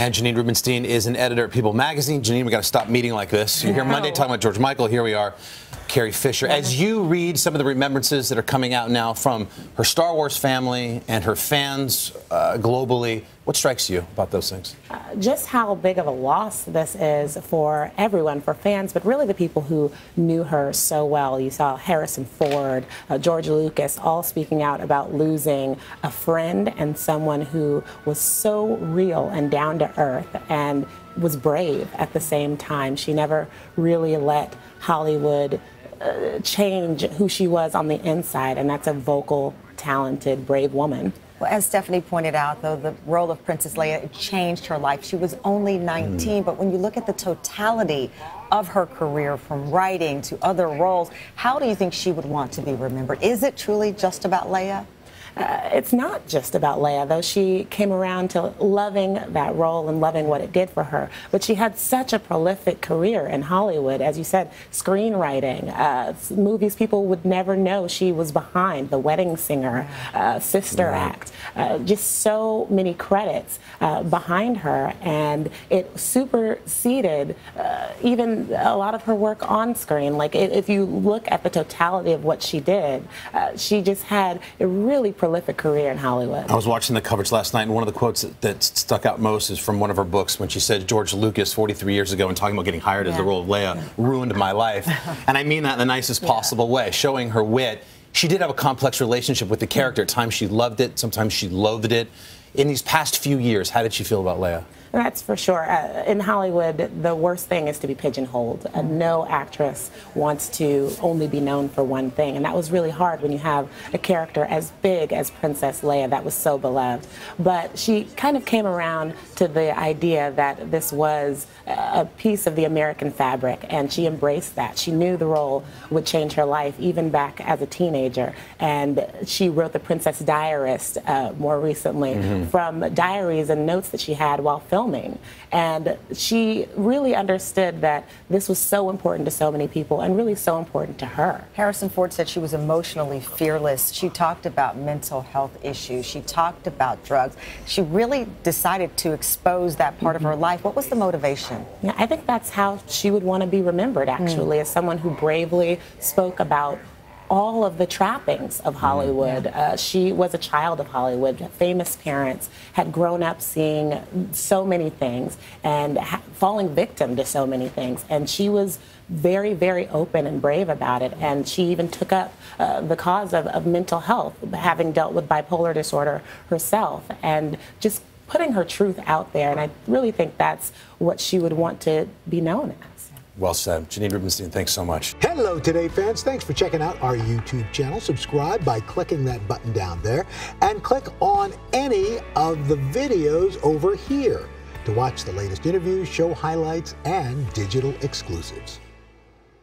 And Janine Rubenstein is an editor at People magazine. Janine, we got to stop meeting like this. You're here Monday talking about George Michael. Here we are, Carrie Fisher. As you read some of the remembrances that are coming out now from her Star Wars family and her fans globally, what strikes you about those things? Just how big of a loss this is for everyone, for fans, but really the people who knew her so well. You saw Harrison Ford, George Lucas, all speaking out about losing a friend and someone who was so real and down to earth and was brave at the same time. She never really let Hollywood change who she was on the inside, and that's a vocal, talented, brave woman. Well, as Stephanie pointed out, though, the role of Princess Leia changed her life. She was only 19, but when you look at the totality of her career, from writing to other roles, how do you think she would want to be remembered? Is it truly just about Leia? It's not just about Leia, though. She came around to loving that role and loving what it did for her. But she had such a prolific career in Hollywood. As you said, screenwriting, movies people would never know she was behind. The Wedding Singer, Sister Act, just so many credits behind her. And it superseded even a lot of her work on screen. Like, if you look at the totality of what she did, she just had a really prolific career in Hollywood. I was watching the coverage last night, and one of the quotes that stuck out most is from one of her books when she said George Lucas 43 years ago and talking about getting hired as the role of Leia ruined my life. And I mean that in the nicest possible way, showing her wit. She did have a complex relationship with the character. At times she loved it, sometimes she loathed it. In these past few years, how did she feel about Leia? That's for sure. In Hollywood, the worst thing is to be pigeonholed. No actress wants to only be known for one thing, and that was really hard when you have a character as big as Princess Leia that was so beloved. But she kind of came around to the idea that this was a piece of the American fabric, and she embraced that. She knew the role would change her life, even back as a teenager, and she wrote The Princess Diarist more recently from diaries and notes that she had while filming. And she really understood that this was so important to so many people and really so important to her. Harrison Ford said she was emotionally fearless. She talked about mental health issues. She talked about drugs. She really decided to expose that part of her life. What was the motivation? Yeah, I think that's how she would want to be remembered, actually, as someone who bravely spoke about all of the trappings of Hollywood. She was a child of Hollywood. Famous parents, had grown up seeing so many things and falling victim to so many things. And she was very, very open and brave about it. And she even took up the cause of mental health, having dealt with bipolar disorder herself, and just putting her truth out there. And I really think that's what she would want to be known as. Well said. Janine Rubenstein, thanks so much. Hello, Today fans. Thanks for checking out our YouTube channel. Subscribe by clicking that button down there and click on any of the videos over here to watch the latest interviews, show highlights, and digital exclusives.